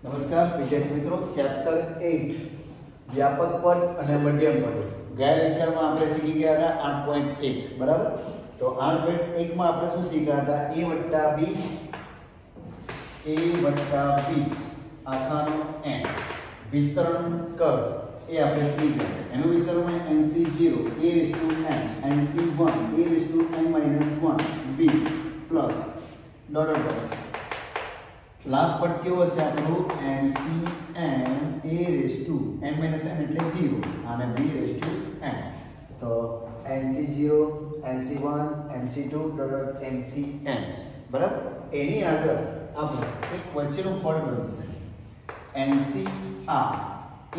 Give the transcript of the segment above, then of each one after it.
નમસ્કાર વિદ્યાર્થી મિત્રો, ચેપ્ટર 8 વ્યાપક પદ અને મધ્યમ પદ. ગયા લેક્ચરમાં આપણે શીખી ગયા હતા 8.1 બરાબર. તો 8.1 માં આપણે શું શીખ્યા હતા? a + b આખાનો n વિસ્તરણ કર એ આપણે શીખ્યા. એનું વિસ્તરણ nc0 a n nc1 a n - 1 b plus dot dot. Last પદ કેવો હશે આપણો? ncn a n - n એટલે 0 અને b n. તો nc0 nc1 nc2 ncn બરાબર. એની આગળ આપણે એક વચ્ચેનું પદ બનશે ncr a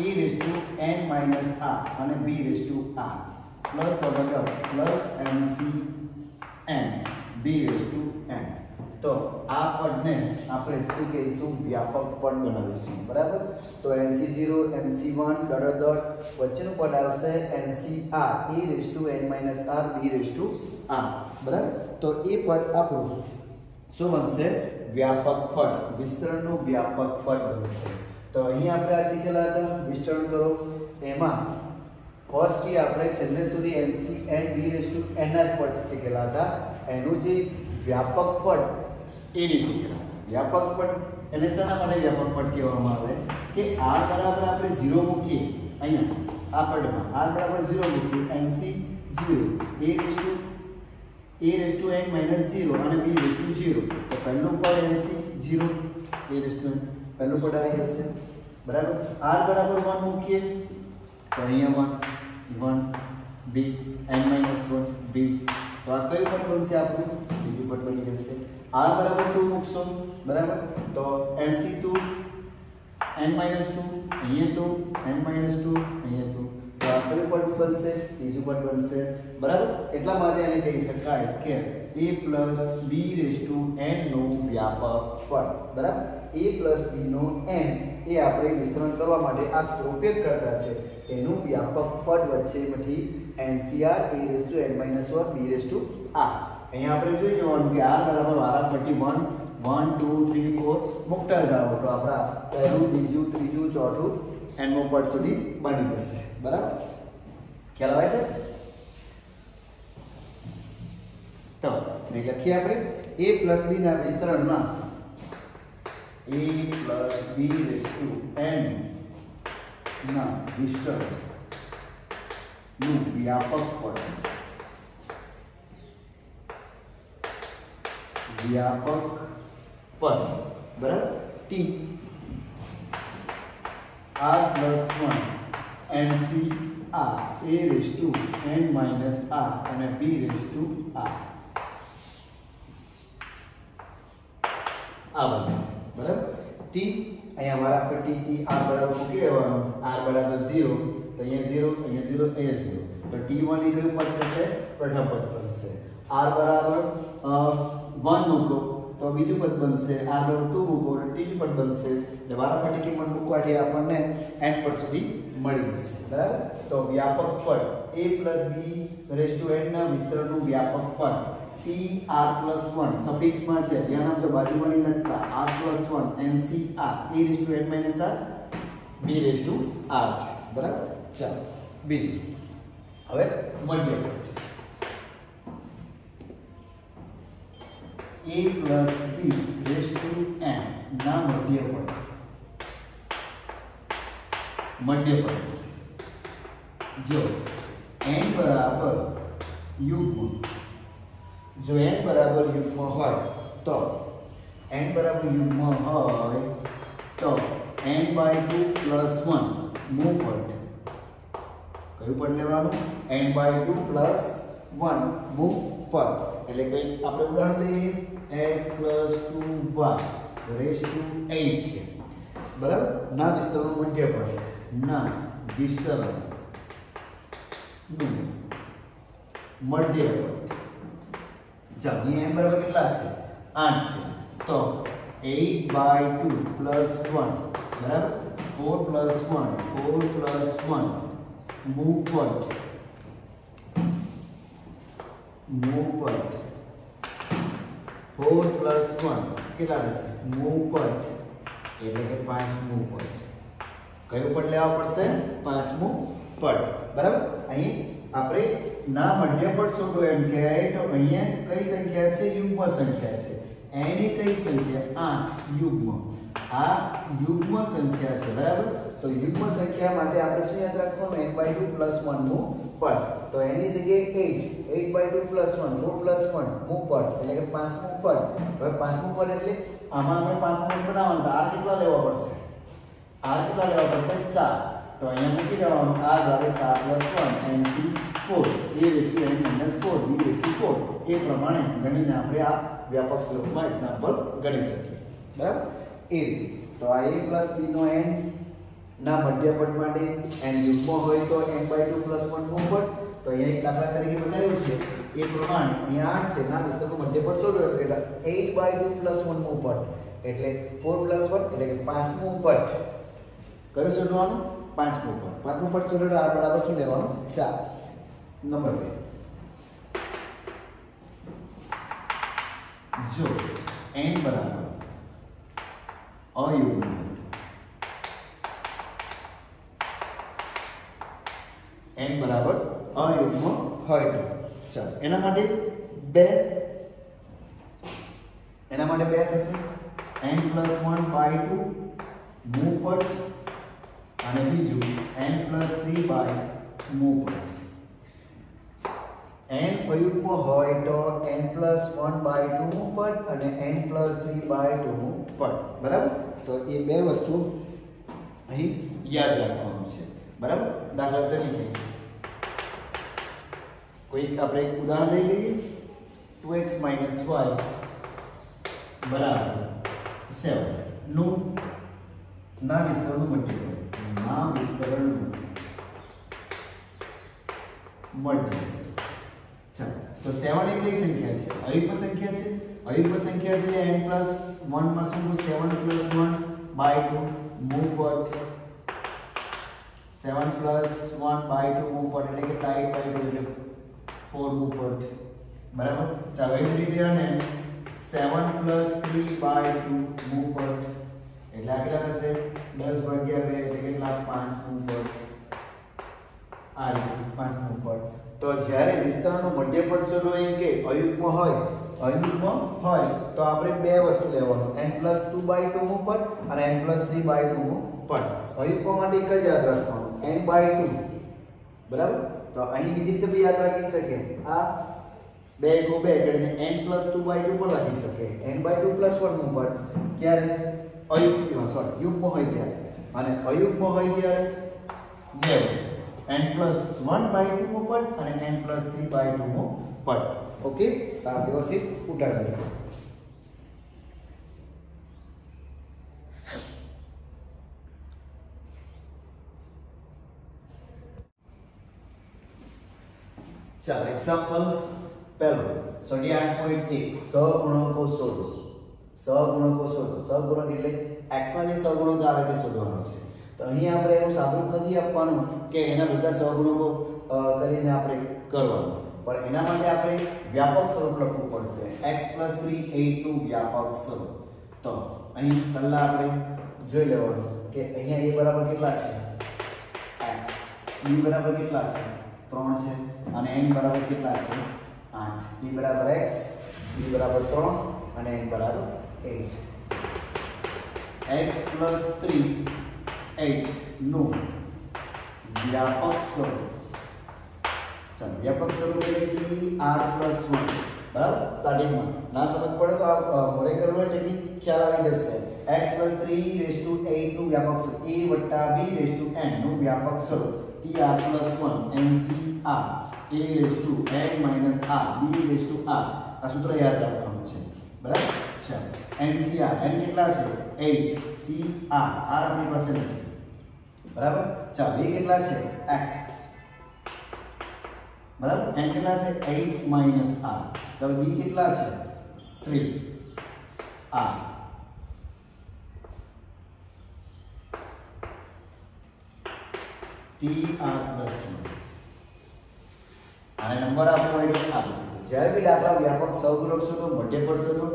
n - r અને b r plus dot dot plus ncn b n. તો આ પદને આપણે શું કહીશું? વ્યાપક પદ બનાવીશું બરાબર. તો nc0 nc1 ડોટ ડોટ વચ્ચેનું પદ આવશે ncr a n - r b r બરાબર. તો એ પદ આપણું શું બનશે? વ્યાપક પદ, વિસ્તરણનું વ્યાપક પદ બનશે. તો અહીં આપણે આ શીખેલા હતા વિસ્તરણ કરો. એમાં ફર્સ્ટ થી આપણે છેલ્લે સુધી ncn b n ના પદ શીખેલા હતા. એનું જે વ્યાપક પદ એની શીખેલા. વ્યાપક પદ એટલે શાના માટે વ્યાપક પદ કહેવામાં આવે? કે r બરાબર આપણે 0 મૂકીએ અહીંયા આ પદમાં r બરાબર 0 મૂકીએ nc0 a n - 0 અને b 0. તો પહેલું પદ nc0 a n પહેલું પદ આવી જશે બરાબર. r બરાબર 1 મૂકીએ તો અહીંયા 1 b n - 1 b. તો આ કયું પદ બનશે આપણું? બીજું પદ બની જશે. r બરાબર 2 મૂકશો બરાબર. તો nc2 n - 2 અહીંયા 2 n - 2 અહીંયા 2. તો આ કયું પદ બનશે? ત્રીજું પદ બનશે બરાબર. એટલા માટે આને કહી શકાય કે a + b n નું વ્યાપક પદ બરાબર. a + b નો n એ આપણે વિસ્તરણ કરવા માટે આ ઉપયોગ કરતા છે. એનું વ્યાપક પદ વચ્ચેમાંથી ncr a n - 1 b r. અહીંયા આપણે જોઈ જવાનું કે r બરાબર વારાફરતી 1 1 2 3 4 મુકતા જાઓ તો આપણા પહેલું બીજું ત્રીજું ચોથું nમું પદ સુધી બની જશે બરાબર. ખ્યાલ આવે છે? તો લખીએ આપણે a + b ના વિસ્તરણમાં a + b n ના વિસ્તરણ નું વ્યાપક પદ બરાબર. t r + 1 nc r a n - r અને b r આ બનશે બરાબર. t અહીંયા વારાફરતી t r બરાબર મૂકી દેવાનું. r બરાબર 0 તો અહીંયા 0 અહીંયા 0 અહીંયા 0. તો t1 એ કયું પદ થશે? પ્રથમ પદ બનશે. r બરાબર 1 મૂકો તો બીજું પદ બનશે. r બરાબર 2 મૂકો તો ત્રીજું પદ બનશે. એટલે વારાફરતી કિંમત મૂકવાથી આપણને n પદ સુધી મળી જશે બરાબર. તો વ્યાપક પદ a + b n ના વિસ્તરણનું વ્યાપક પદ t r + 1 સફિક્સમાં છે, ધ્યાન આપજો, બાજુમાં નહીં લખતા. r + 1 ncr a n - r b r છે બરાબર. ચાલો બીજું હવે મધ્ય પદ a + b n ના મધ્ય પદ જો n બરાબર યુગ્મ હોય તો n/2 + 1 મું પદ. કયું પદ લેવાનું? n/2 + 1 મું પદ. એટલે કઈ આપણે ઉદાહરણ લઈએ x + 2y છે બરાબર. ના વિસ્તરણનું મધ્ય પદ ના વિસ્તરણ મધ્ય પદ. ચાલો અહીંયા m બરાબર કેટલા છે? 8 છે. તો 8/2 + 1 બરાબર. 4 + 1 મું પદ 4 + 1 કેટલા રહેશે? મૂવ પદ એટલે કે પાંચમું પદ. કયું પદ લેવા પડશે? પાંચમું પદ. બરાબર. અહીં આપણે ના મધ્ય પદ શોધો એમ કે તો અહીંયા કઈ સંખ્યા છે? યુગ્મ સંખ્યા છે. n એ કઈ સંખ્યા? 8 યુગ્મ. આ યુગ્મ સંખ્યા છે. બરાબર. તો યુગ્મ સંખ્યા માટે આપણે શું યાદ રાખવાનું? n/2 + 1 નું પદ. તો n ની જગ્યાએ 8 8/2 + 1 4 + 1 નું પદ એટલે કે પાંચમું પદ. હવે પાંચમું પદ એટલે આમાં આપણે પાંચમું પદ બનાવવાનું તો r કેટલા લેવા પડશે? r કેટલા લેવા પડશે? 4. તો અહીંયા મૂકી દેવાનું r બરાબર 4 + 1 nc4 a⁻n - 4 b⁴ એ પ્રમાણે ગણીને આપણે આ વ્યાપક સ્વરૂપમાં એક્ઝામ્પલ ગણી શકીએ. બરાબર. એ તો આ a + b નો n ના મધ્ય પદ માટે n યુગ્મ હોય તો n/2 + 1 નું પદ. તો અહીંયા એક દાખલા તરીકે બતાવ્યું છે એ પ્રમાણે અહીંયા 8 છે. ના વિસ્તારનું મધ્ય પદ શોધો એટલે 8/2 + 1 નું પદ એટલે 4 + 1 એટલે કે પાંચમું પદ. કયું શોધવાનું? પાંચમું પદ. પાંચમું પદ શોધો તો r બરાબર શું લેવાનું? 4. નંબર 2 જો n બરાબર અયુગ્મ n બરાબર અયુગ્મ હોય તો ચાલો એના માટે 2 થશે. n + 1/2 મૂળ પદ અને બીજું n + 3/મૂળ પદ. n અયુગ્મ હોય તો n + 1/2 નું પદ અને n + 3/2 નું પદ. બરાબર. તો એ બે વસ્તુ અહીં યાદ રાખવાનું છે. બરાબર. દાખલા તરીકે કોઈક આપણે એક ઉદાહરણ લઈ લઈએ. 2x - y બરાબર 7 નું ના વિસ્તરણનું મધ્ય પદ. ના વિસ્તરણનું મધ્ય. ચાલો તો 7 એ કઈ સંખ્યા છે? અયુગ્મ સંખ્યા છે. અયુગ્મ સંખ્યા છે n + 1 માં શું? 7 + 1/2 મૂળ પદ. 7 + 1/2 મૂળ પદ એટલે કે 8/2 એટલે 4 મૂળ પદ. બરાબર. ચાલો એ રીતે અને 7 + 3/2 મૂળ પદ એટલે આ કેટલા થશે? 10/2 એટલે કેટલા? 5 મૂળ પદ. આ રીતે 5 મૂળ પદ. તો જ્યારે વિસ્તરણનું મધ્ય પદ શોધો એમ કે અયુગ્મ હોય તો આપણે બે વસ્તુ લેવાનું n + 2/2 નું પદ અને n + 3/2 નું પદ. અયુગ્મ માટે એક જ યાદ રાખવાનું n/2. બરાબર. તો અહીં બીજી રીતે બી યાદ રાખી શકે. આ 2 * 2 એટલે n + 2/2 પણ લખી શકે. n/2 + 1 નું પદ ક્યારે? યુગ્મ હોય ત્યારે. અને અયુગ્મ હોય ત્યારે બે વસ્તુ n + 1/2 નું પદ અને n + 3/2 નું પદ. ઓકે. તો આ વ્યવસ્થિત ઉતારી લો. ચાલો એક્ઝામ્પલ પહેલો સ્વાધ્યાય 8.1 સહગુણકો શોધો. સહગુણકો શોધો. સહગુણક એટલે x ના જે સહગુણક આવે તે શોધવાનો છે. તો અહીં આપણે એનું સાદુરૂપ નથી આપવાનું કે એના બધા સહગુણકો કરીને આપણે કરવાનું, પણ એના માટે આપણે વ્યાપક સ્વરૂપ લખવું પડશે. x + 3 8 નું વ્યાપક સ્વરૂપ. તો અહીં પહેલા આપણે જોઈ લેવાનું કે અહીંયા a બરાબર કેટલા છે? x. b બરાબર કેટલા છે? 3 છે. અને n બરાબર કેટલા છે? 8. b બરાબર x, b બરાબર 3 અને n બરાબર 8. x + 3 8 નું વ્યાપક સ્વરૂપ. ચાલો વ્યાપક સ્વરૂપ એટલે કે r + 1. બરાબર. સ્ટાર્ટિંગમાં ના સમજ પડે તો આ મોરે કરવું એટલે કે ખ્યાલ આવી જશે. x + 3 નું વ્યાપક સ્વરૂપ a + b n નું વ્યાપક સ્વરૂપ tr + 1 ncr a⁻n - r b⁻r. આ સૂત્ર યાદ રાખવાનું છે. બરાબર. ચાલો ncr n કેટલા છે? 8 cr r આપણી પાસે નથી. બરાબર. ચાલો b કેટલા છે? x. બરાબર. n કેટલા છે? 8 - r. ચાલો b કેટલા છે? 3 r. tr + 1 આને નંબર આપવો હોય તો આપી શકો. જ્યારે બી દાખલા વ્યાપક સહગુણક શોધો, મધ્ય પદ શોધો,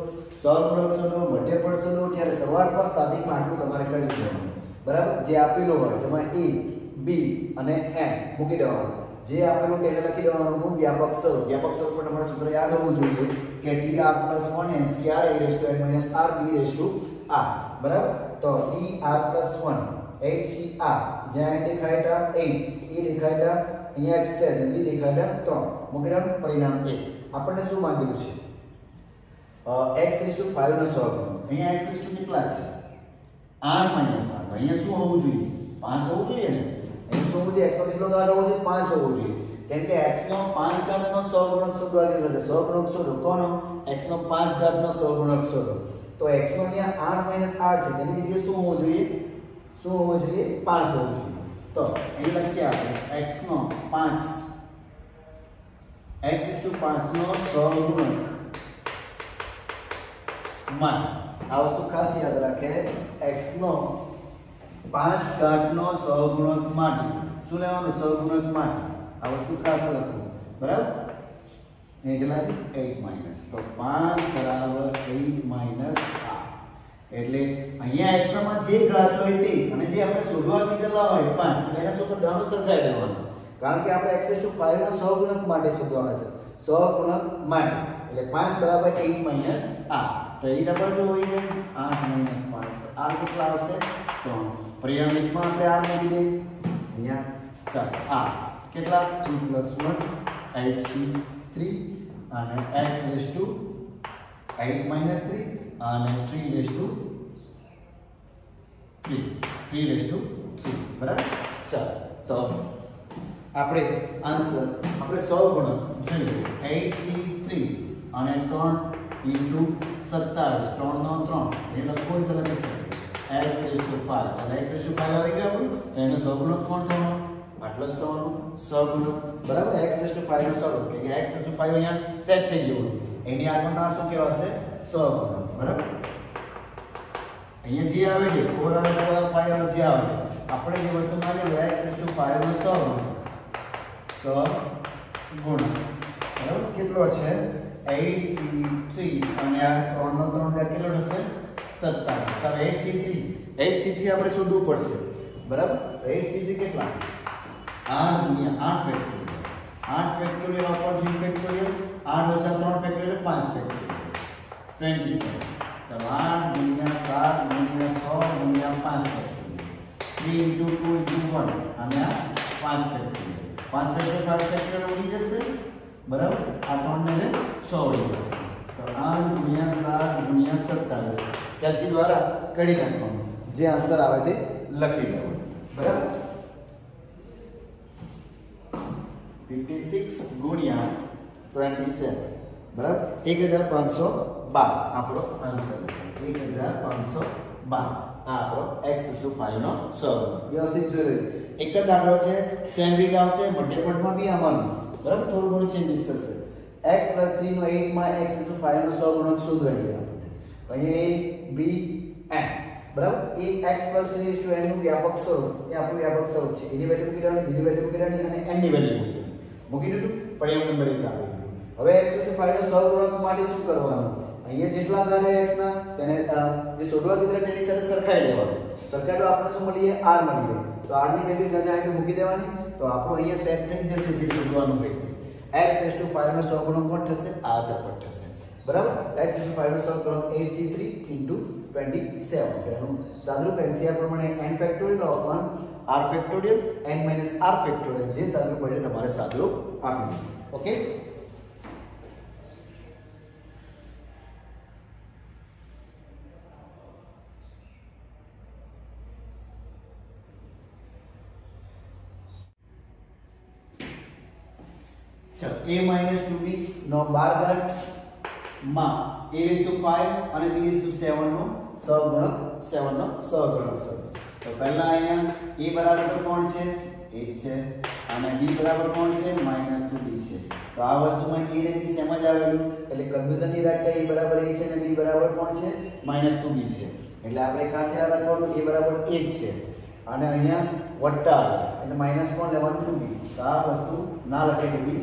સહગુણક શોધો, મધ્ય પદ શોધો ત્યારે શરૂઆતમાં સ્ટાર્ટિંગમાં આટલું તમારે કરી દેવાનું, બરાબર? જે આપેલું હોય તેમાં a b અને n મૂકી દેવાનું. જે આપેલું તેને લખી દેવાનું વ્યાપક સ્વરૂપ. વ્યાપક સ્વરૂપ પર તમારે સૂત્ર યાદ હોવું જોઈએ કે dr + 1 ncr a raised to n minus r b raised to r, બરાબર? તો dr + 1 8cr જ્યાં n દેખાય તા 8, e દેખાય તા અહીંયા x છે, જે b દેખાય તા 3. મૂકી દેવાનું પરિણામ 1. આપણને શું માંગેલું છે? x raised to 5 નો સહગુણક. અહીંયા x raised to કેટલા છે? r - r. અહીંયા શું હોવું જોઈએ? 5 હોવું જોઈએ ને. અહીં શું હોવું જોઈએ? x નો કેટલો ઘાત હોવો જોઈએ? 5 હોવો જોઈએ. કેમ કે x નો 5 ઘાતનો સહગુણક શોધવા કીધો છે. સહગુણક શોધો. કોનો? x નો 5 ઘાતનો સહગુણક શોધો. તો x નો અહીંયા r - r છે. તેની જગ્યાએ શું હોવું જોઈએ? શું હોવું જોઈએ? 5 હોવું જોઈએ. તો અહીં લખીએ આપણે x નો 5 x = 5 નો સહગુણક માટે આ વસ્તુ ખાસ યાદ રાખે. x નો 5 ઘાતનો સહગુણક માટે શું લેવાનું? સહગુણક માટે આ વસ્તુ ખાસ લખવું, બરાબર? અહીં કેટલા છે? 8 માઈનસ. તો 5 બરાબર 8 માઈનસ r. એટલે અહીંયા x માં જે ઘાત હોય તે અને જે આપણે શોધવા કીધેલા હોય 5 એને શું કરવાનું? સરખાઈ દેવાનું. કારણ કે આપણે x = 5 નો સહગુણક માટે શોધવાના છે. સહગુણક માટે એટલે 5 બરાબર 8 માઈનસ r. તો એ ડબલ જો હોય છે 8 માઈનસ 5. તો r કેટલા આવશે? 3. પરિણામ એકમાં આપણે r મૂકી દઈએ અહીંયા. ચાલો r કેટલા? 2 + 1 8c3 અને x raised to 8 minus 3 અને 3 raised to 3, બરાબર? ચાલો તો આપણે આન્સર આપણે સહગુણક જોઈએ 8c3 અને 3 * 27 3 નો 3 એ લખો તો લખી શકે x raised to 5. ચાલો x raised to 5 આવી ગયો આપણું. તો એનો સહગુણક કોણ થવાનો? આટલો જ થવાનો સહગુણક, બરાબર? x raised to 5 નો સહગુણક કે x raised to 5 અહીંયા સેટ થઈ ગયું. એની આગળનું આ શું કહેવાશે? સહગુણક, બરાબર? અહીંયા જે આવે છે 4 આવે તો 5 આવે જે આવે આપણે જે વસ્તુ માંગે છે x raised to 5 નો સહગુણક, બરાબર? કેટલો છે? 8c3 અને આ 3 નો 3 કેટલો થશે? 27. સર 8c3 આપણે શોધવું પડશે, બરાબર? 8c3 કેટલા? 8 * 8 ફેક્ટોરિયલ. 8 ફેક્ટોરિયલ ઉપર 3 ફેક્ટોરિયલ 8 - 3 ફેક્ટોરિયલ 5 ફેક્ટોરિયલ 27. चलो 8 * 7 * 6 * 5 ફેક્ટોરિયલ 3 * 2 * 1 અને આ 5 ફેક્ટોરિયલ 5 ફેક્ટોરિયલ ઉડી જશે, બરાબર? આ 3 ને 6 ઉડી જશે. તો 8 * 7 * 27 કેલ્સી દ્વારા કરી નાખવાનું. જે આન્સર આવે તે લખી દેવાનું, બરાબર? 56 * 27, બરાબર? 1512 આપણો આન્સર છે. 1512 આ આપણો x = 5 નો સહગુણક. વ્યવસ્થિત જોઈ લો. એક જ દાખલો છે, સેમ રીત આવશે મધ્યપદમાં બી આવવાનું, બરાબર? થોડું ઘણું ચેન્જીસ થશે. x + 3 નો 8 માં x = 5 નો સહગુણક શોધવાનું આપણે. અહીંયા a b n, બરાબર? એ x + 3 n નું વ્યાપક સ્વરૂપ એ આપણું વ્યાપક સ્વરૂપ છે. એની વેલ્યુ મૂકી દેવાની, બીજી વેલ્યુ મૂકી દેવાની અને n ની વેલ્યુ મૂકી દીધું. પરિણામ નંબર 1 આવી ગયું. હવે x = 5 નો સહગુણક માટે શું કરવાનું? અહીંયા જેટલા ઘાત છે x ના તેને જે શોધવા કીધેલા તેની સાથે સરખાઈ દેવાનું. સરખાઈ આપણને શું મળી? r મળી જાય. તો r ની વેલ્યુ જ્યાં આવે મૂકી દેવાની. તો આપણો અહીંયા સેટ થઈ જશે જે શોધવાનું હોય તે. x = 5 નો સહગુણક કોણ થશે? આ ઝપટ થશે, બરાબર? x = 5 નો સહગુણક 8c3 * 27. તેનું સાદુરૂપ NCR પ્રમાણે n factorial / r factorial n - r factorial જે સાદુરૂપ પડે તમારે સાદુરૂપ આપી દીધું. ઓકે? ચલો a - 2b નો 12 ઘાત માં a⁵ અને b⁵ નો સહગુણક 7 નો સહગુણક છે. તો પહેલા અહીંયા a બરાબર કોણ છે? 1 છે અને b બરાબર કોણ છે? -2b છે. તો આ વસ્તુમાં a અને b સેમ જ આવેલું એટલે કન્ફ્યુઝન ની રાખતા a બરાબર a છે અને b બરાબર કોણ છે? -2b છે. એટલે આપણે ખાસ યાદ રાખવાનું a બરાબર 1 છે અને અહીંયા વત્તા એટલે માઈનસ કોણ લેવાનું? 2b. તો આ વસ્તુ ના લખે દેવી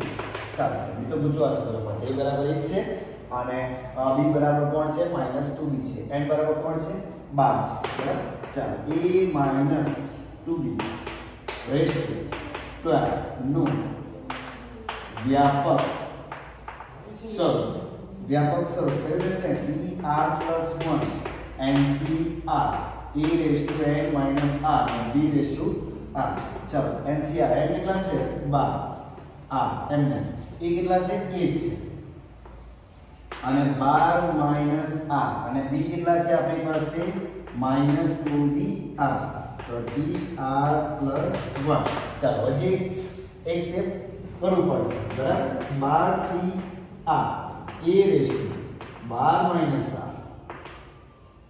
ચાલશે. નહીં તો ગુચવાશે બરાબર છે. a બરાબર 1 છે અને b બરાબર કોણ છે -2b છે, n બરાબર કોણ છે 12 છે, બરાબર. ચાલો a - 2b રેઝ ટુ 12 નું વ્યાપક સ્વરૂપ કયું રહેશે er + 1 ncr a raised to n minus r and b raised to r. ચાલો ncr n કેટલા છે 12 r એમને એ કેટલા છે 1 છે અને 12 minus r અને b કેટલા છે આપણી પાસે -2br તો dr + 1. ચાલો હજી એક સ્ટેપ કરવું પડશે, બરાબર. 12cr a raised to 12 minus r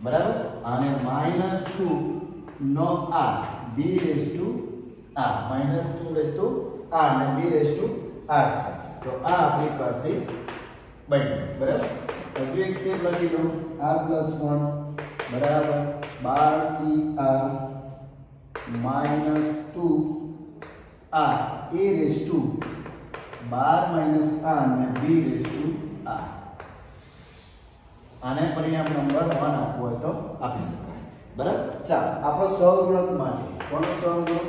બરાબર અને -2 નો r b raised to r -2 raised to r અને b raised to r છે. તો આ આપણી પાસે બન્યું, બરાબર. હજુ એક સ્ટેપ લખી દઉં r + 1 બરાબર 12cr -2 r a raised to 12 minus r અને b raised to r. આને પરિણામ નંબર 1 આપવું હોય તો આપી શકાય, બરાબર. ચાલો આપણો સહગુણક માટે કોનો સહગુણક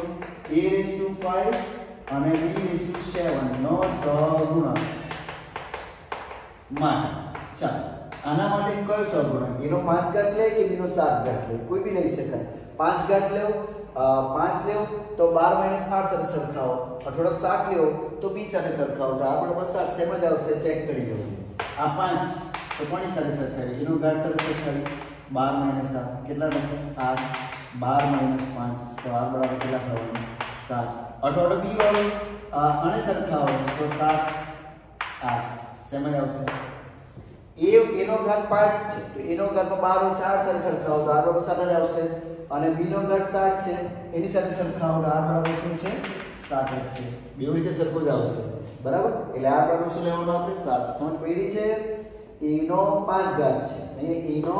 a raised to 5 અને b raised to 7 નો સહગુણક માટે. ચાલો આના માટે કયો સહગુણક એનો 5 ઘાત લે કે b નો 7 ઘાત લે, કોઈ બી લઈ શકાય. 5 ઘાત લેવો 5 લેવો તો 12 minus 8 સાથે સરખાવો, અથવા 7 લેવો તો b સાથે સરખાવો. તો આ બરાબર 7 સેમ જ આવશે, ચેક કરી લો. આ 5 તો કોની સાથે સરખાવી એનો ઘાત સાથે સરખાવી 12 minus 7 કેટલા થશે 8 12 minus 5 તો r બરાબર કેટલા થવાનું 7. અથવા b વાળો અને સરખાવો તો 7 8 સેમ જ આવશે. એનો ઘાત 5 છે તો એનો ઘાતમાં 12 + 8 સાથે સરખાવો તો r બરાબર 7 જ આવશે. અને b નો ઘાત 7 છે એની સાથે સરખાવો તો r બરાબર શું છે 7 જ છે. બેવ રીતે સરખો જ આવશે, બરાબર. એટલે r બરાબર શું લેવાનું આપણે 7. સમજ પડી છે. a નો 5 ઘાત છે અને a નો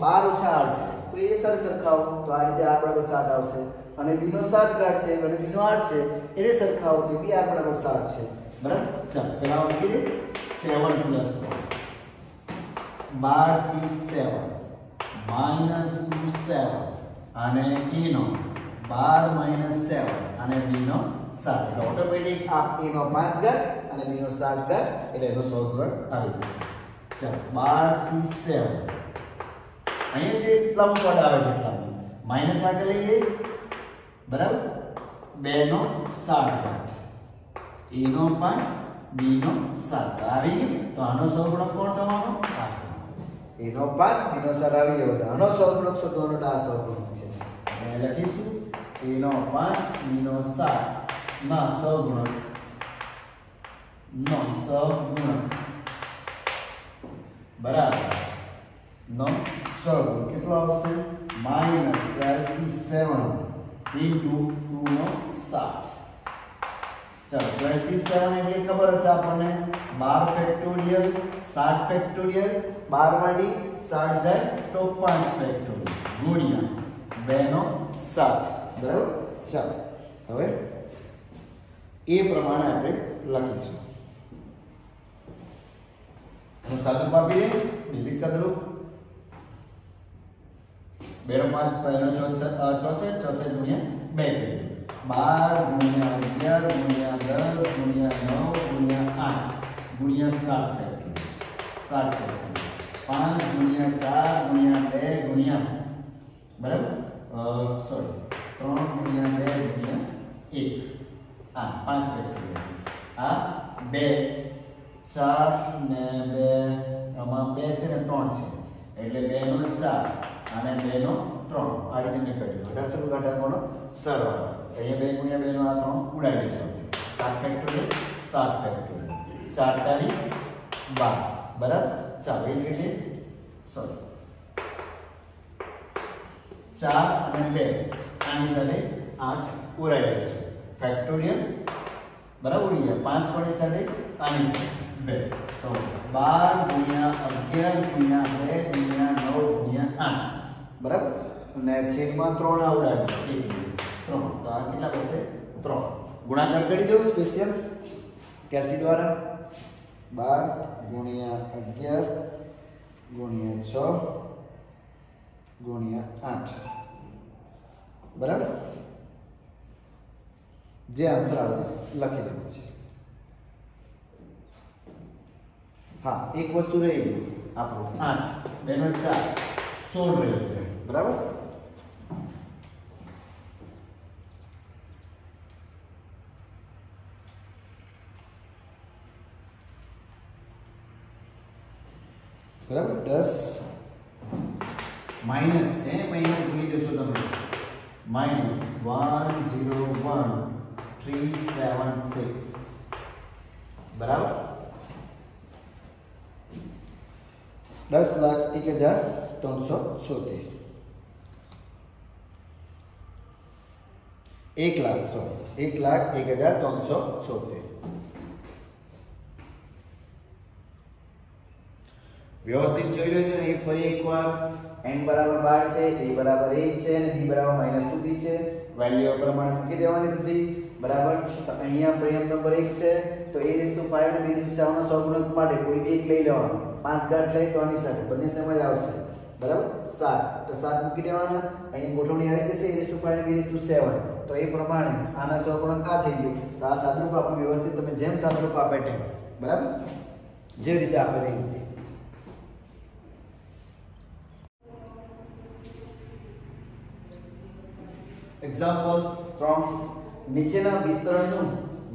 12 - 8 છે તો એ સાથે સરખાવો તો આ રીતે r બરાબર 7 આવશે. અને b નો 7 ઘાત છે અને b નો 8 છે એને સરખાવો તો b r બરાબર 7 છે, બરાબર. ચાલો પહેલા લખી દે 7 + 1 12c7 -2 7 અને a નો 12 - 7 અને b નો 7 એટલે ઓટોમેટિક આ a નો 5 ઘાત અને b નો 7 ઘાત એટલે એનો સહગુણક આવી જશે. ચાલો 12c7 અહીંયા જે લંબ પદ આવે કેટલાનું માઈનસ આગળ લઈએ, બરાબર. 2 નો 7 ઘાત a નો 5 b નો 7 આવી ગયું. તો આનો સહગુણક કોણ થવાનો 8. a નો 5 b નો 7 આવી ગયો. આનો સહગુણક શોધવાનો આ સહગુણક છે. આપણે લખીશું a નો 5 b નો 7 ના સહગુણક બરાબર નો સહગુણક કેટલો આવશે -12c7 * 2 નો 7. ચાલો 12c7 એટલે ખબર હશે આપણને 12 ફેક્ટોરિયલ 7 ફેક્ટોરિયલ 12 માંથી 7 જાય તો 5 ફેક્ટોરિયલ ગુણ્યા 2 નો 7, બરાબર. ચાલો હવે એ પ્રમાણે આપણે લખીશું. હું સાદું આપીએ બેઝિક સાદું 2 નો 5 2 નો 64 64 ગુણ્યા 2 12 ગુણ્યા 11 ગુણ્યા 10 ગુણ્યા 9 ગુણ્યા 8 ગુણ્યા 7 ફેક્ટોરિયલ 5 ગુણ્યા 4 ગુણ્યા 2 ગુણ્યા બરાબર 3 ગુણ્યા 2 ગુણ્યા 1 આ 5 ફેક્ટોરિયલ આ 2 4 ને 2 આમાં 2 છે ને 3 છે એટલે 2 નો 4 અને 2 નો 3 આ રીતે નીકળી ગયો. ઘટાડો ઘટાડવાનો સરવાળો અહીંયા 2 ગુણ્યા 2 નો આ 3 ઉડાડી દઈશું. 7 ફેક્ટોરિયલ 7 ફેક્ટોરિયલ 4 તારી 12, બરાબર. ચાલો એ રીતે સોરી 4 અને 2 આની સાથે 8 ઉડાડી દઈશું. ફેક્ટોરિયલ બરાબર ઉડી ગયા. 5 કોની સાથે આની સાથે 2 તો 12 ગુણ્યા 11 ગુણ્યા 2 ગુણ્યા 9 ગુણ્યા 8, બરાબર. અને છેદમાં 3 આવડાવી 1 3 તો આ કેટલા થશે 3. ગુણાકાર કરી દો સ્પેશિયલ કેલ્સી દ્વારા 12 ગુણ્યા 11 ગુણ્યા 6 ગુણ્યા 8 બરાબર જે આન્સર આવે લખી દેવું છે હા એક વસ્તુ રહી ગઈ આપણું 8 2 નો 4 16 રહ્યું બરાબર બરાબર 10 માઈનસ છે માઈનસ ભૂલી જશો તમે માઈનસ 101376 બરાબર 10,01,376 1,01,376 વ્યવસ્થિત જોઈ લેજો એ ફરી એકવાર n બરાબર 12 છે a બરાબર 1 છે અને b બરાબર -2b છે વેલ્યુ પ્રમાણે મૂકી દેવાની બધી બરાબર તો અહીંયા પરિણામ નંબર 1 છે તો a⁵ અને b⁵ નો સહગુણક માટે કોઈ એક લઈ લેવાનો 5 ઘાત લઈ તો આની સાથે બંને સમજ આવશે બરાબર 7 તો 7 મૂકી દેવાના અહીં ગોઠવણી આવી જશે a⁵ અને b⁵ તો એ પ્રમાણે આના સહગુણક આ થઈ ગયું તો આ સાદુરૂપ આપણું વ્યવસ્થિત તમે જેમ સાદુરૂપ આપે તેમ બરાબર જે રીતે આપે એ રીતે એક્ઝામ્પલ 3 નીચેના વિસ્તરણનું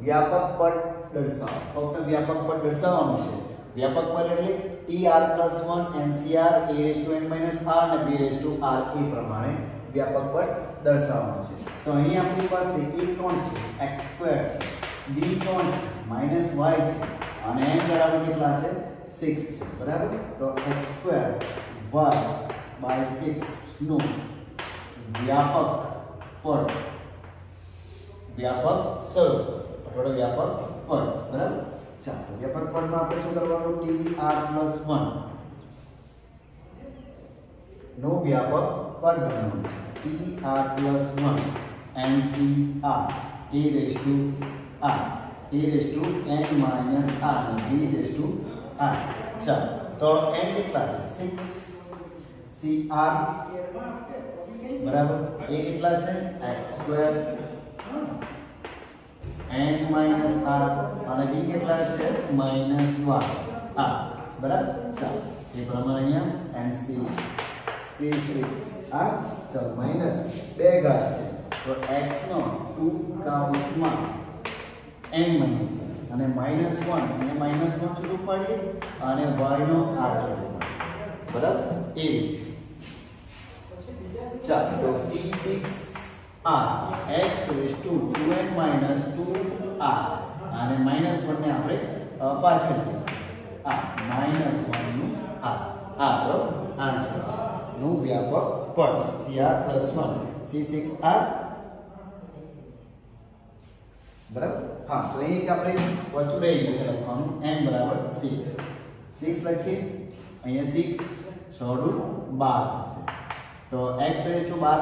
વ્યાપક પદ દર્શાવો ફક્ત વ્યાપક પદ દર્શાવવાનું છે વ્યાપક પદ એટલે tr+1 ncr a⁻n−r અને b⁻r એ પ્રમાણે વ્યાપક પદ દર્શાવવાનું છે તો અહીં આપણી પાસે a કોણ છે x² છે b કોણ છે -y છે અને n બરાબર કેટલા છે 6 છે બરાબર તો x² y/6 નું વ્યાપક પદ વ્યાપક સ્વરૂપ અથવા વ્યાપક પદ બરાબર ચાલો વ્યાપક પદમાં આપણે શું કરવાનું tr+1 નો વ્યાપક પદ બનાવવાનું છે tr+1 ncr a⁻n−r અને b⁻r ચાલો તો n કેટલા છે 6 cr બરાબર a કેટલા છે x² n−r અને b કેટલા છે -y બરાબર ચાલો એ પ્રમાણે અહીંયા nc c6 ચાલો માઈનસ 2 ઘાત છે તો x નો 2 કૌંસમાં n માઈનસ અને -1 અને -1 છૂટું પાડીએ અને y નો r છૂટું પાડીએ બરાબર એ રીતે ચાલો તો c6r x⁻2n−2r અને -1 ને આપણે પાછળ આ -1 નું r આપણો આન્સર છે નું વ્યાપક પદ tr+1 c6r બરાબર હા તો અહીં આપણે વસ્તુ રહી ગઈ છે લખવાનું n બરાબર 6 લખીએ અહીંયા 6 6 12 થશે તો x⁻12 - 2r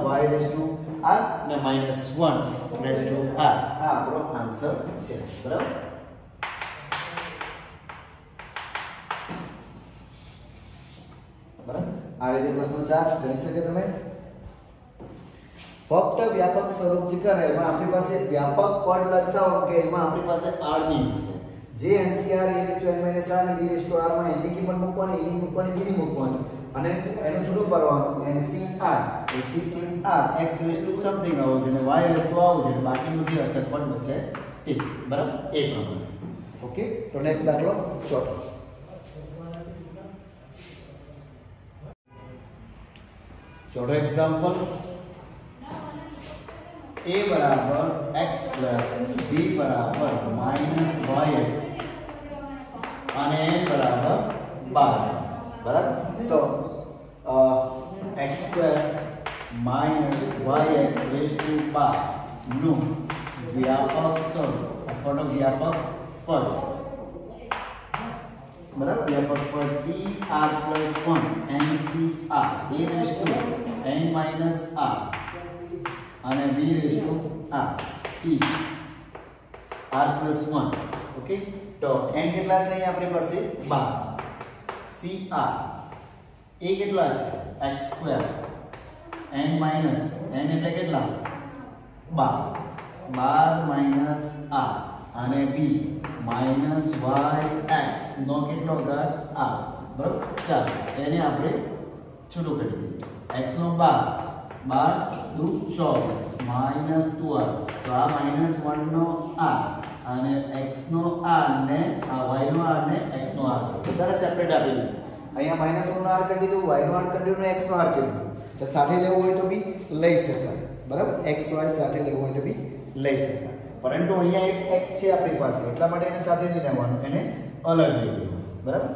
y⁻r અને -1⁻r આ આપણો આન્સર છે બરાબર આ રીતે પ્રશ્નો 4 ગણી શકે તમે ફક્ત વ્યાપક સ્વરૂપથી કરે એમાં આપણી પાસે વ્યાપક પદ દર્શાવો કે એમાં આપણી પાસે r ની હશે જે ncr a⁻n−r અને b⁻r માં n ની કિંમત મૂકવાની e ની મૂકવાની b ની મૂકવાની અને એનું છૂટું કરવાનું ncr એ c6r x⁻2 સમથિંગ આવો જોઈએ y⁻2 આવો જોઈએ બાકીનું જે અચળ પદ બચે તે બરાબર એ પ્રમાણે ઓકે તો નેક્સ્ટ દાખલો ચોથો એક્ઝામ્પલ a બરાબર x² b બરાબર -yx અને n બરાબર 12 બરાબર તો x² -yx⁻12 નું વ્યાપક સ્વરૂપ અથવા વ્યાપક પદ બરાબર વ્યાપક પદ tr+1 ncr a⁻n−r અને b⁻r t r plus 1 okay તો n કેટલા છે અહીંયા આપણી પાસે 12 cr a કેટલા છે x square n minus n એટલે કેટલા 12 minus r અને b minus yx નો કેટલો ઘાત r બરાબર ચાલો એને આપણે છૂટું કરી દઈએ x નો 12 દુ 24 minus 2r તો આ -1 નો r અને x નો r ને આ y નો r ને x નો r બધાને સેપરેટ આપી દીધું અહીંયા -1 નો r કરી દીધું y નો r કરી દીધું ને x નો r કરી દીધું એટલે સાથે લેવું હોય તો બી લઈ શકાય બરાબર x y સાથે લેવું હોય તો બી લઈ શકાય પરંતુ અહીંયા એક x છે આપણી પાસે એટલા માટે એને સાથે નહીં લેવાનું એને અલગ લેવું બરાબર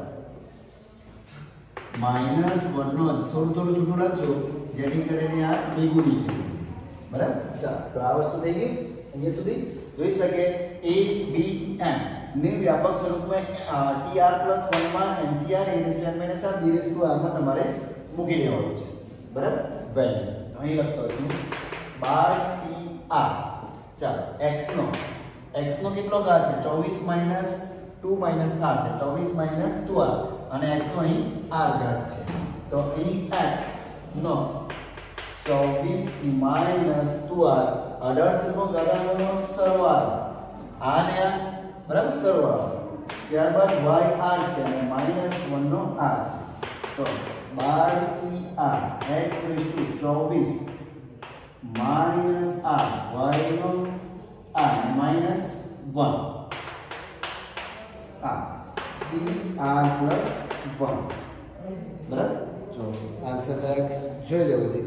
-1 નો થોડું છૂટું રાખજો જેથી કરીને આ દ્વિગુણિત થાય બરાબર ચાલો તો આ વસ્તુ થઈ ગઈ અહીંયા સુધી જોઈ શકે a b n ને વ્યાપક સ્વરૂપમાં tr + 1 માં ncr a r b માં તમારે મૂકી દેવાનું છે બરાબર વેલ્યુ તો અહીં લખતો છું 12cr ચાલો x નો કેટલો ઘાત છે 24 - 2 - r છે 24 - 2r અને x નો અહીં r ઘાત છે તો અહીં x નો 24 - 2r 18 નો ઘાતાંકનો સરવાળો આને આ બરાબર સરવાળો ત્યારબાદ yr છે અને -1 નો r છે તો 12cr x = 24 - r y નો r -1 r er + 1 બરાબર જો આન્સર જરાક જોઈ લેવું છે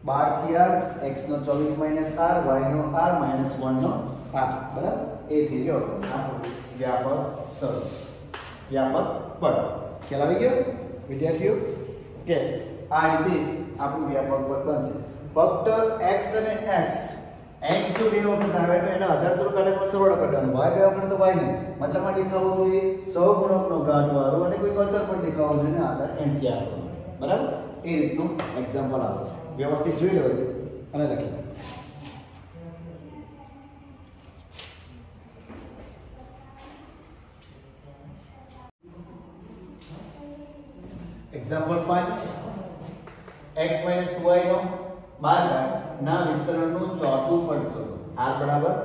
12cr x નો 24 - r y નો r -1 નો r બરાબર એ થઈ ગયો આ વ્યાપક સ્વરૂપ વ્યાપક પદ ખ્યાલ આવી ગયો વિદ્યાર્થીઓ કે આ રીતે આપણું વ્યાપક પદ બનશે ફક્ત x અને x જો બે વખત આવે તો એના આધાર સ્વરૂપ કાઢવાનો સરવાળો કરવાનો y બે વખત તો y ને મતલબમાં દેખાવું જોઈએ સહગુણકનો ઘાત વાળો અને કોઈ અચળ પણ દેખાવો જોઈએ ને આધાર NCR બરાબર એ રીતનું એક્ઝામ્પલ આવશે વ્યવસ્થિત જોઈ લેવું અને લખી દો એક્ઝામ્પલ 5 x - 2y નો 12 ના વિસ્તરણનું ચોથું પદ શોધો r બરાબર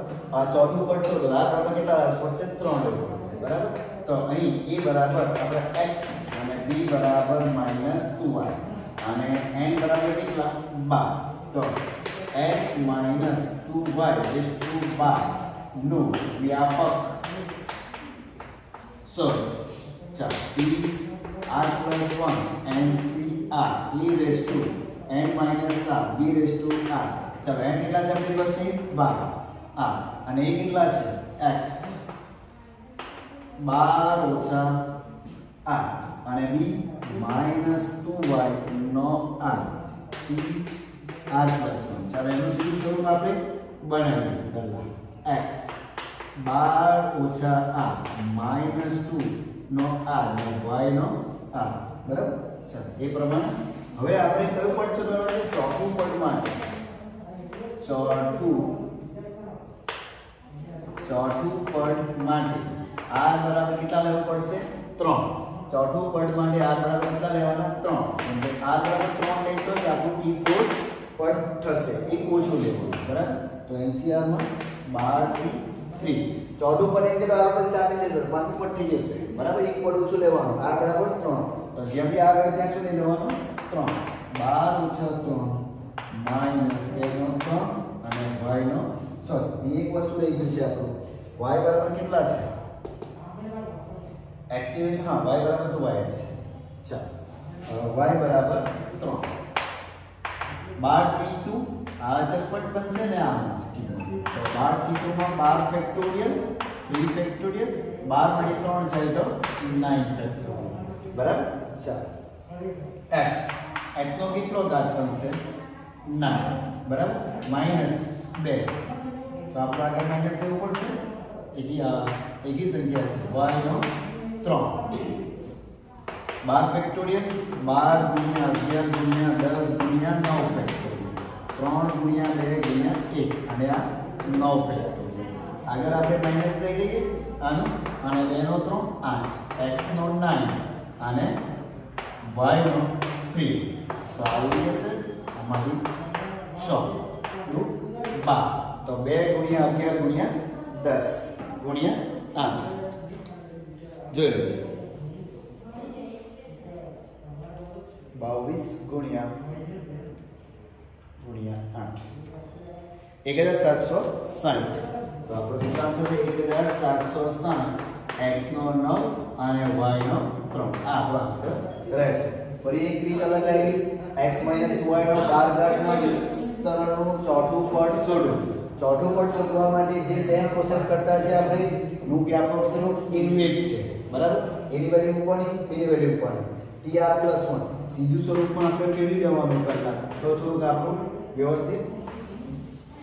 ચોથું પદ શોધો r બરાબર કેટલા આવશે 3 લેવું પડશે બરાબર તો અહીં a બરાબર આપણે x અને b બરાબર -2y અને n બરાબર કેટલા 12 તો x - 2y = 12 નું વ્યાપક સ્વરૂપ ચાલો p r + 1 ncr e n - r b r ચાલો n કેટલા છે આપણી પાસે 12 r અને એ કેટલા છે x 12 - r અને b -2y નો r e r + 1 ચાલો એનું સીધું સ્વરૂપ આપણે બનાવીએ પહેલા x 12 - r -2 નો r અને y નો r બરાબર ચાલો એ પ્રમાણે હવે આપણે કયું પદ શોધવાનું છે ચોથું પદ માટે ચોથું પદ માટે r બરાબર કેટલા લેવું પડશે 3 ચોથું પદ માટે r બરાબર કેટલા લેવાના 3 એટલે r બરાબર 3 લઈ તો જ આપણું t4 પદ થશે એક ઓછું લેવું બરાબર તો NCR માં 12c3 ચોથું પદ એટલે r બરાબર 4 લઈ લો બાકી પદ થઈ જશે બરાબર એક પદ ઓછું લેવાનું r બરાબર 3 તો જેમ કે r આવે ત્યાં શું લઈ લેવાનું 3 12 - 3 -1 નો 3 અને y નો સોરી એક વસ્તુ લઈ ગયું છે આપણું y બરાબર કેટલા છે x ની હા y બરાબર તો y છે ચાલો y બરાબર 3 12c2 આ ચલપટ બનશે ને આ બનશે તો 12c2 માં 12 ફેક્ટોરિયલ 3 ફેક્ટોરિયલ 12 માંથી 3 જાય તો 9 ફેક્ટોરિયલ બરાબર ચાલો x નો કેટલો ઘાત બનશે 9 બરાબર -2 તો આપણે આગળ માઈનસ લેવું પડશે એકી સંખ્યા છે y નો 3 12 ફેક્ટોરિયલ 12 * 11 * 10 * 9 ફેક્ટોરિયલ 3 * 2 * 1 અને આ 9 ફેક્ટોરિયલ આગળ આપણે માઈનસ લઈ લઈએ આનું અને 2 નો 3 8 x નો 9 અને y નો 3 તો આવી જશે અમારી 6 નું 12 તો 2 ગુણ્યા 11 ગુણ્યા 10 ગુણ્યા 8 જોઈ લો 22 ગુણ્યા 8 1760 તો આપણો કેટલો આન્સર છે 1760 x નો 9 અને y નો 3 આ આપણો આન્સર રહેશે ફરી એક રીત અલગ આવી x - 2y નો બારઘાતમાં વિસ્તરણનું ચોથું પદ શોધો ચોથું પદ શોધવા માટે જે સેમ પ્રોસેસ કરતા છે આપણે નું વ્યાપક સ્વરૂપ ઇન્વેજ છે બરાબર એની વેલ્યુ મૂકવાની એની વેલ્યુ મૂકવાની tr + 1 સીધું સ્વરૂપમાં આપણે ફેરવી દેવાનું કરતા તો થોડુંક આપણું વ્યવસ્થિત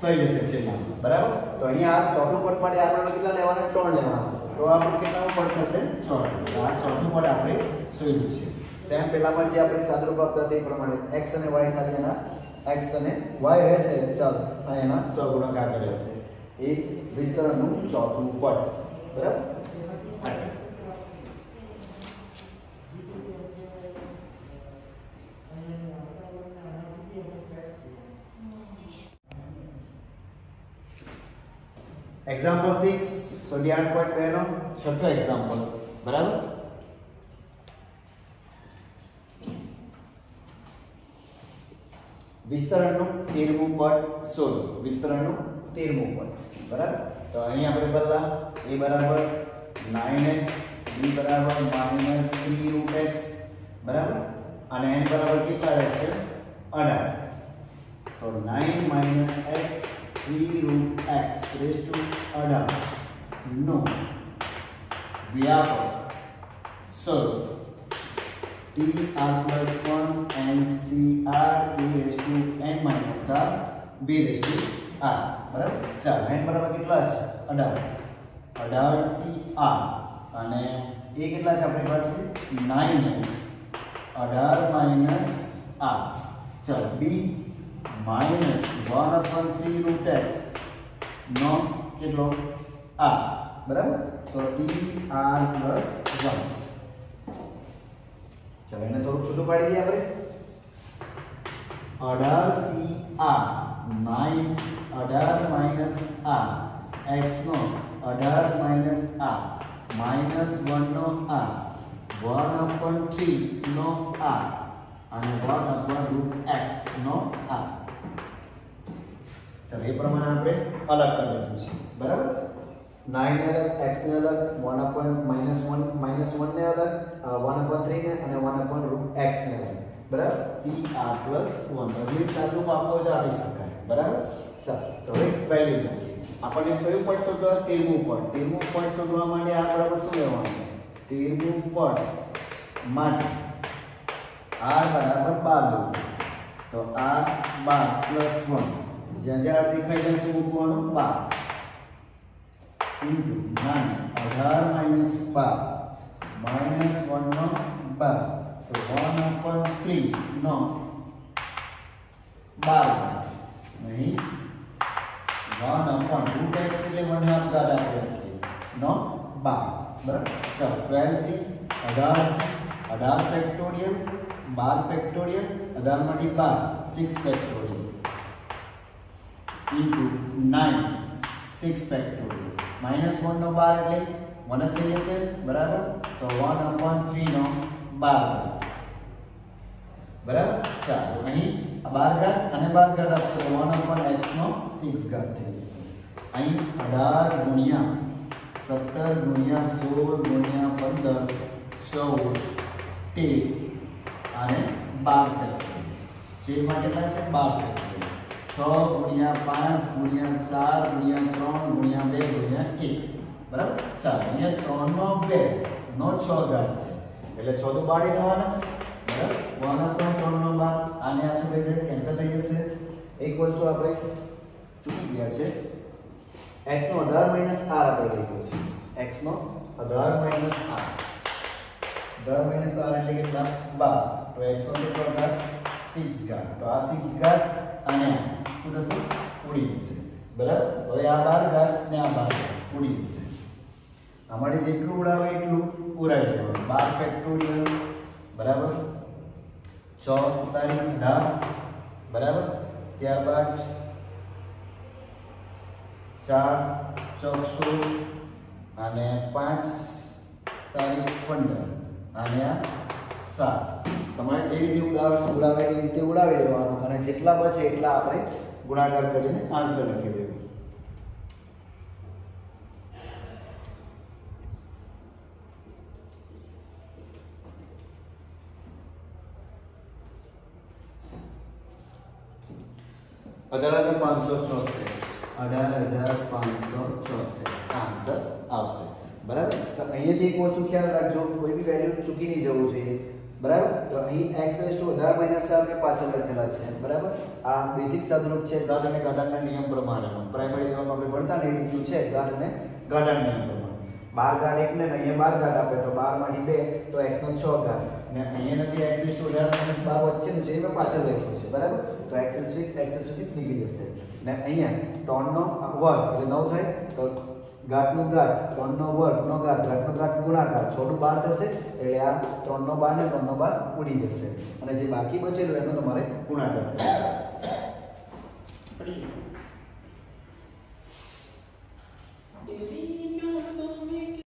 થઈ જશે છેલ્લા બરાબર તો અહીંયા આ ચોથું પદ માટે આપણે કેટલા લેવાના 3 લેવાના તો આપણું કેટલામું પદ થશે ચોથું તો આ ચોથું પદ આપણે શોધ્યું છે સેમ પહેલામાં જે આપણે સાદુરૂપ આપતા તે પ્રમાણે x અને y ખાલી એના x અને y રહેશે ચાલો અને એના સહગુણાકાર રહેશે એ વિસ્તરણનું ચોથું પદ બરાબર एग्जांपल 6 28.2 નો છઠ્ઠો एग्जांपल બરાબર વિસ્તરણનું 13મું પદ શોધો વિસ્તરણનું 13મું પદ બરાબર તો અહીં આપણે પહેલા a બરાબર 9x b બરાબર -3√x બરાબર અને n બરાબર કેટલા રહેશે 18 તો 9 - x 3√x raised to 18 નો વ્યાપક સ્વરૂપ tr + 1 ncr a raised to n - r b raised to r બરાબર ચાલો n બરાબર કેટલા છે 18 cr અને a કેટલા છે આપણી પાસે 9x 18 - r ચાલો b -1/3√x નો કેટલો r બરાબર તો tr + 1 ચલો એને થોડું છૂટું પાડી દઈએ આપણે 18cr 9 18 - r x નો 18 - r -1 નો r 1/3 નો r અને 1/√x નો r चलो ये प्रमाण આપણે અલગ કરી દીધું છે બરાબર 9 ને અલગ x ને અલગ 1/-1 ને અલગ 1/3 ને અને 1/√x ને અલગ બરાબર tr + 1 હજુ એક સાદુરૂપ આપવું હોય તો આપી શકાય બરાબર ચાલો તો હવે પહેલી લખીએ આપણને કયું પદ શોધવા 13મું પદ શોધવા માટે આ બરાબર શું લેવાનું 13મું પદ માટે r બરાબર 12 લેવું તો r 12 + 1 જ્યાં જ્યાં દેખાય છે શું મૂકવાનું 12 into 9 18 - 12 -1 નો 12 તો 1/3 નો 12 નહીં 1/√x એટલે 1/2 ગાડા રાખીએ નો 12 બરાબર ચાલો 12c 18c 18 ફેક્ટોરિયલ 12 ફેક્ટોરિયલ 18 માંથી 12 6 ફેક્ટોરિયલ into 9 6 ફેક્ટોરિયલ -1 નો 12 એટલે 1 જ થઈ જશે બરાબર તો 1/3 નો 12 બરાબર ચાલો અહીં 12 અને 12 આપશો 1/x નો 6 ઘાત થઈ જશે અહીં 18 ગુણ્યા 17 ગુણ્યા 16 ગુણ્યા 15 14 13 અને 12 ફેક્ટોરિયલ છેદમાં કેટલા છે 12 ફેક્ટોરિયલ 6 ગુણ્યા 5 ગુણ્યા 4 ગુણ્યા 3 ગુણ્યા 2 ગુણ્યા 1 બરાબર ચાલો અહીંયા 3 નો 2 નો 6 ઘાત છે એટલે 6 તો 12 થવાના બરાબર 1/3 નો 12 આને આ શું કહે છે કેન્સલ થઈ જશે એક વસ્તુ આપણે ચૂકી ગયા છે x નો 18 - r આપણે લખ્યું છે x નો 18 - r 18 - r એટલે કેટલા 12 તો x નો કેટલો ઘાત 6 ઘાત તો આ 6 ઘાત અને શું થશે ઉડી જશે બરાબર. હવે આ 12 ઘાત ને આ 12 ઉડી જશે. અમારે જેટલું ઉડાવે એટલું ઉડાવી દેવાનું. 12 ફેક્ટોરિયલ બરાબર 6 તારીખ 18 બરાબર. ત્યારબાદ 4 ચોક 16 અને 5 તારીખ 15 અને આ 7. તમારે જે રીતે ઉડાવે એ રીતે ઉડાવી દેવાનું અને જેટલા બચે એટલા આપણે ગુણાકાર કરીને આન્સર લખી દેવું. આન્સર આવશે. બરાબર. તો અહીંયાથી એક વસ્તુ ખ્યાલ રાખજો, કોઈ બી વેલ્યુ ચૂકી નહીં જવું જોઈએ. બરાબર. તો અહીં x⁻4 ને પાછળ લખેલા છે. બરાબર. આ બેઝિક સાદુરૂપ છે ઘાત અને ઘાતાંકના નિયમ પ્રમાણેનો. પ્રાઇમરી લેવલમાં આપણે ભણતા ને એ રીતનું છે ઘાત અને ઘાતાંક નિયમ પ્રમાણે. 12 ઘાત 1 ને અહીંયા 12 ઘાત આપે તો 12 માંથી 2 તો x નો 6 ઘાત ને અહીંયા જે x⁻12 વચ્ચેનું છે એ મેં પાછળ લખ્યું છે. બરાબર. તો x6 નીકળી જશે ને અહીંયા 3 નો વર્ગ એટલે 9 થાય તો ઘાતનું ઘાત 3 નો વર્ગ નો ઘાત ઘાતનો ઘાત ગુણાકાર છોટું 12 થશે એટલે આ 3 નો 12 ને 3 નો 12 ઉડી જશે અને જે બાકી બચેલું એનો તમારે ગુણાકાર કરવાનો.